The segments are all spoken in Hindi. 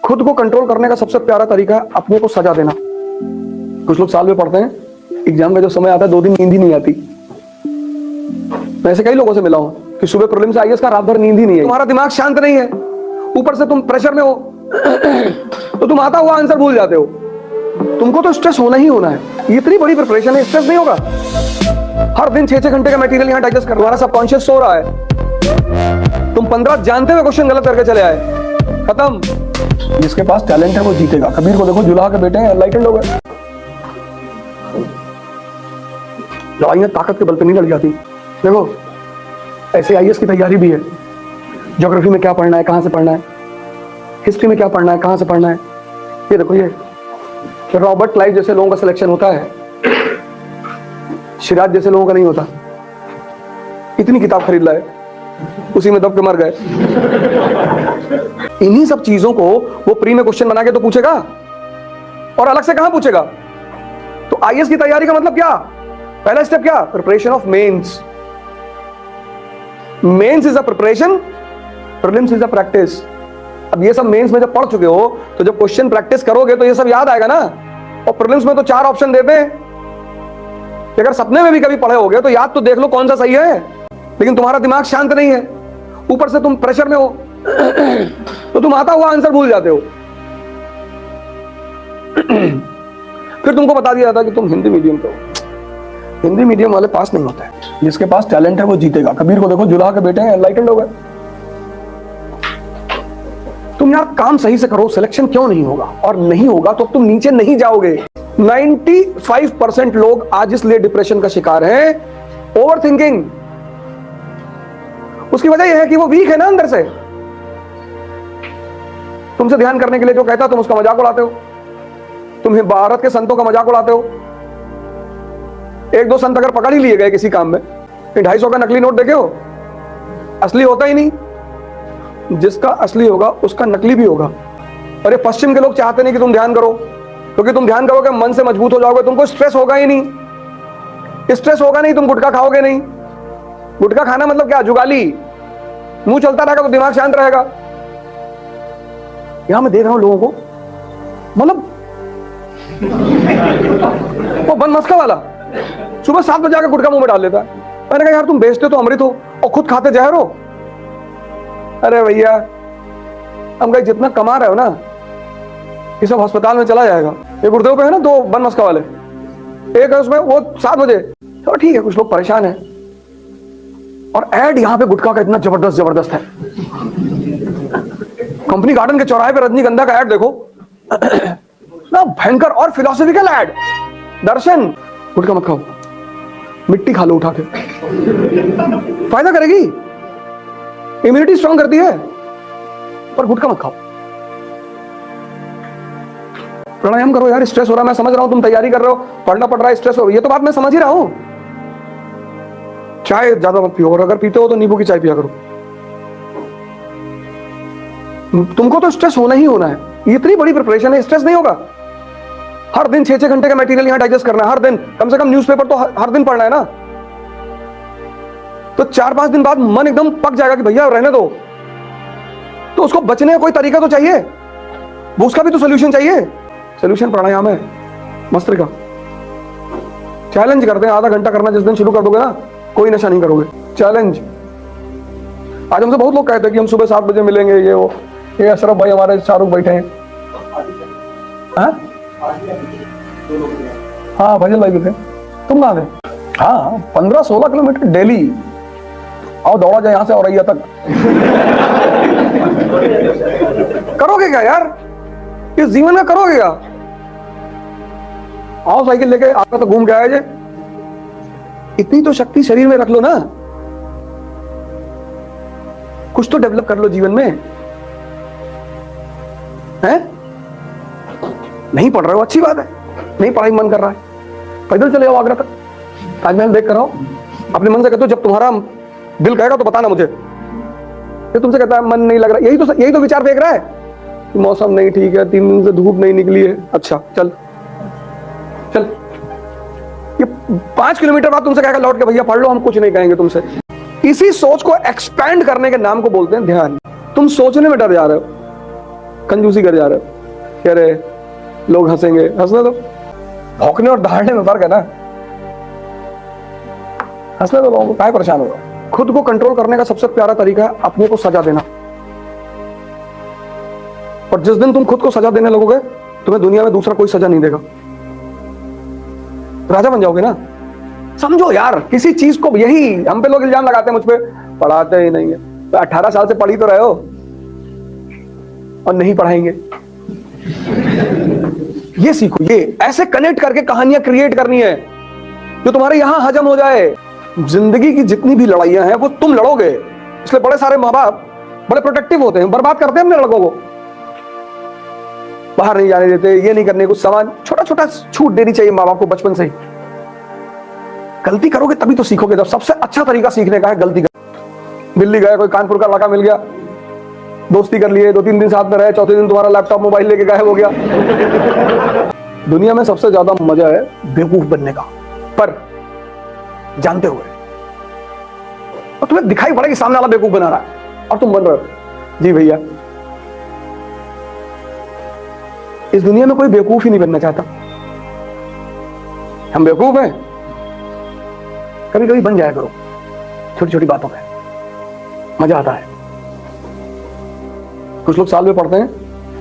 खुद को कंट्रोल करने का सबसे प्यारा तरीका है अपने को सजा देना। कुछ लोग साल में पढ़ते हैं, एग्जाम का जो समय आता है 2 दिन नींद ही नहीं आती। मैं ऐसे कई लोगों से मिला हूं कि सुबह प्रीलिम से आईएएस का रात भर नींद ही नहीं है। तुम्हारा दिमाग शांत नहीं है, ऊपर से तुम प्रेशर में हो तो तुम आता हुआ आंसर भूल जाते हो। तुमको तो स्ट्रेस होना ही होना है। ये इतनी बड़ी प्रिपरेशन है, स्ट्रेस नहीं होगा। हर दिन 6-6 घंटे का मटेरियल यहाँ डाइजेस्ट कर, तुम्हारा सबकॉन्शियस सो रहा है। तुम 15 जानते हुए क्वेश्चन गलत करके चले आए, खत्म। जिसके पास टैलेंट है वो जीतेगा। कबीर को देखो, जुलाहा के बेटे हैं, एनलाइटेंड हो गए। लड़ाइयां ताकत के बल पे नहीं लड़ जाती। देखो ऐसे आईएएस की तैयारी भी है। ज्योग्राफी में क्या पढ़ना है, कहां से पढ़ना है, हिस्ट्री में क्या पढ़ना है, कहां से पढ़ना है। ये देखो, ये रॉबर्ट क्लाइव जैसे लोगों का सिलेक्शन होता है, सिराज जैसे लोगों का नहीं होता। इतनी किताब खरीद लाए, उसी में दब के मर गए। इन्हीं सब चीजों को वो प्री में क्वेश्चन बना के तो पूछेगा, और अलग से कहां पूछेगा। तो आईएएस की तैयारी का मतलब क्या? पहला स्टेप क्या? Preparation of mains. Mains is a preparation, prelims is a practice. अब ये सब मेंस में जब पढ़ चुके हो तो जब क्वेश्चन प्रैक्टिस करोगे तो ये सब याद आएगा ना। और प्रीलिम्स में तो 4 ऑप्शन देते हैं, अगर सपने में भी कभी पढ़े होगे तो याद तो देख लो कौन सा सही है। लेकिन तुम्हारा दिमाग शांत नहीं है, ऊपर से तुम प्रेशर में हो तो तुम आता हुआ आंसर भूल जाते हो। फिर तुमको बता दिया जाता कि तुम हिंदी मीडियम के हो। हिंदी मीडियम वाले पास नहीं होते हैं। जिसके पास टैलेंट है वो जीतेगा। कबीर को देखो, जुलाहा के बेटे हैं, एनलाइटेंड हो गए। तुम यार काम सही से करो, सिलेक्शन क्यों नहीं होगा? और नहीं होगा तो तुम नीचे नहीं जाओगे। 95% लोग आज इसलिए डिप्रेशन का शिकार हैं, ओवर थिंकिंग। उसकी वजह यह है कि वो वीक है ना अंदर से। तुमसे ध्यान करने के लिए जो कहता तुम उसका मजाक उड़ाते हो। तुम भारत के संतों का मजाक उड़ाते हो। 1-2 संत अगर पकड़ ही लिए गए किसी काम में, 250 का नकली नोट देखे हो, असली होता ही नहीं। जिसका असली होगा उसका नकली भी होगा। और ये पश्चिम के लोग चाहते नहीं कि तुम ध्यान करो, क्योंकि तुम ध्यान करोगे मन से मजबूत हो जाओगे, तुमको स्ट्रेस होगा ही नहीं। स्ट्रेस होगा नहीं, तुम गुटखा खाओगे नहीं। गुटखा खाना मतलब क्या? जुगाली। मुंह चलता रहेगा तो दिमाग शांत रहेगा। यहां मैं देख रहा हूं लोगों को, मतलब वो बन मस्का वाला सुबह 7 बजे आकर गुटखा मुंह में डाल लेता है। मैंने कहा यार तुम बेचते तो अमृत हो और खुद खाते जहर हो। अरे भैया, हम कहीं जितना कमा रहे हो ना, ये सब अस्पताल में चला जाएगा। ये गुरुदेव पे है ना 2 बन मस्का वाले, एक है उसमें वो 7 बजे। तो ठीक है, कुछ लोग परेशान हैं। और एड यहां पे गुटखा का इतना जबरदस्त है। कंपनी गार्डन के चौराहे पे रजनीगंधा का एड देखो ना, भयंकर और फिलोसॉफिकल एड। दर्शन, गुटखा मत खाओ, मिट्टी खा लो उठा के, फायदा करेगी, इम्यूनिटी स्ट्रांग करती है, पर गुटखा मत खाओ। प्राणायाम करो यार। स्ट्रेस हो रहा है, मैं समझ रहा हूं, तुम तैयारी कर रहे हो, पढ़ना पड़ रहा है, स्ट्रेस हो रहा है, ये तो बात मैं समझ ही रहा हूं। चाय ज्यादा मत पियो, और अगर पीते हो तो नींबू की चाय पिया करो। तुमको तो स्ट्रेस होना ही होना है। ये इतनी बड़ी प्रिपरेशन है, स्ट्रेस नहीं होगा। हर दिन 6-6 घंटे का मटेरियल यहां डाइजेस्ट करना है। हर दिन कम से कम न्यूज़पेपर तो हर दिन पढ़ना है ना। तो 4-5 दिन बाद मन एकदम पक जाएगा कि भैया रहने दो। तो उसको बचने का कोई तरीका तो चाहिए, वो उसका भी तो सोल्यूशन चाहिए। सोल्यूशन प्राणायाम है, मस्तिष्क। चैलेंज करते हैं, आधा घंटा करना जिस दिन शुरू कर दोगे ना, कोई नशा नहीं करोगे। चैलेंज। आज हमसे बहुत लोग कहते हैं कि हम सुबह 7 बजे मिलेंगे, ये वो। ये अशरफ भाई हमारे शाहरुख बैठे हैं। हाँ फजल भाई भी थे। तुम कहाँ थे? हाँ 15-16 किलोमीटर डेली। आओ दौड़ा जाए यहां से औरैया तक। करोगे क्या यार? इस जीवन में करोगे क्या? आओ साइकिल लेके आकर तो घूम के आए जे। इतनी तो शक्ति शरीर में रख लो ना, कुछ तो डेवलप कर लो जीवन में। हैं? नहीं पढ़ रहे हो, अच्छी बात है। नहीं पढ़ाई मन कर रहा है, पैदल चले जाओ आगरा तक, ताजमहल देख कर आओ। अपने मन से कहते हो जब तुम्हारा दिल कहेगा तो बताना मुझे। ये तुमसे कहता है मन नहीं लग रहा, यही तो विचार फेंक रहा है कि मौसम नहीं ठीक है, 3 दिन से धूप नहीं निकली है। अच्छा चल चल, ये 5 किलोमीटर बाद तुमसे कहेगा लौट के भैया पढ़ लो, हम कुछ नहीं कहेंगे तुमसे। इसी सोच को एक्सपैंड करने के नाम को बोलते हैं ध्यान। तुम सोचने में डर जा रहे हो, कंजूसी कर जा रहे हो, कह रहे लोग हंसेंगे, हंसने दो। भौंकने और दहाड़ने में फर्क है ना, हंसने दो लोगों को, काहे परेशान हो रहा हो। खुद को कंट्रोल करने का सबसे प्यारा तरीका है अपने को सजा देना। और जिस दिन तुम खुद को सजा देने लगोगे, तुम्हें दुनिया में दूसरा कोई सजा नहीं देगा, राजा बन जाओगे ना। समझो यार, किसी चीज को, यही हम पे लोग इल्जाम लगाते हैं मुझ पे, पढ़ाते ही नहीं है। तो 18 साल से पढ़ी तो रहे हो और नहीं पढ़ाएंगे। ये सीखो, ये ऐसे कनेक्ट करके कहानियां क्रिएट करनी है जो तुम्हारे यहां हजम हो जाए। जिंदगी की जितनी भी लड़ाइयां हैं वो तुम लड़ोगे, इसलिए बड़े सारे माँ बाप बड़े प्रोटेक्टिव होते हैं, बर्बाद करते हैं अपने लड़कों को, बाहर नहीं जाने देते, ये नहीं करने, कुछ सामान छोटा छोटा छूट देनी चाहिए माँ बाप को बचपन से ही। गलती करोगे तभी तो सीखोगे। जब सबसे अच्छा तरीका सीखने का है गलती कर। दिल्ली गए, कोई कानपुर का लड़का मिल गया, दोस्ती कर लिए, 2-3 दिन साथ में रहे, चौथे दिन तुम्हारा लैपटॉप मोबाइल लेके गायब हो गया। दुनिया में सबसे ज्यादा मजा है बेवकूफ बनने का, पर जानते हुए। और तुम्हें दिखाई पड़ा कि सामने वाला बेवकूफ बना रहा है और तुम बन रहे हो। जी भैया, इस दुनिया में कोई बेवकूफ ही नहीं बनना चाहता। हम बेवकूफ हैं, कभी कभी बन जाया करो, छोटी छोटी बातों पे मजा आता है। कुछ लोग साल में पढ़ते हैं,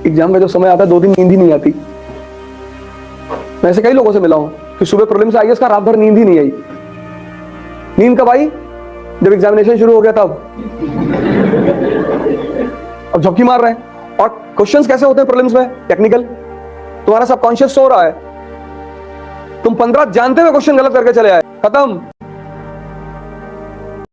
एग्जाम का जब समय आता है 2 दिन नींद ही नहीं आती। मैं ऐसे कई लोगों से मिला हूं कि सुबह प्रीलिम्स आई, इसका रात भर नींद ही नहीं आई। नींद कब आई? जब एग्जामिनेशन शुरू हो गया तब। अब झपकी मार रहे हैं। और क्वेश्चंस कैसे होते हैं प्रीलिम्स में? टेक्निकल। तुम्हारा सबकॉन्शियस सो रहा है, तुम 15 जानते हुए क्वेश्चन गलत करके चले आए, खत्म।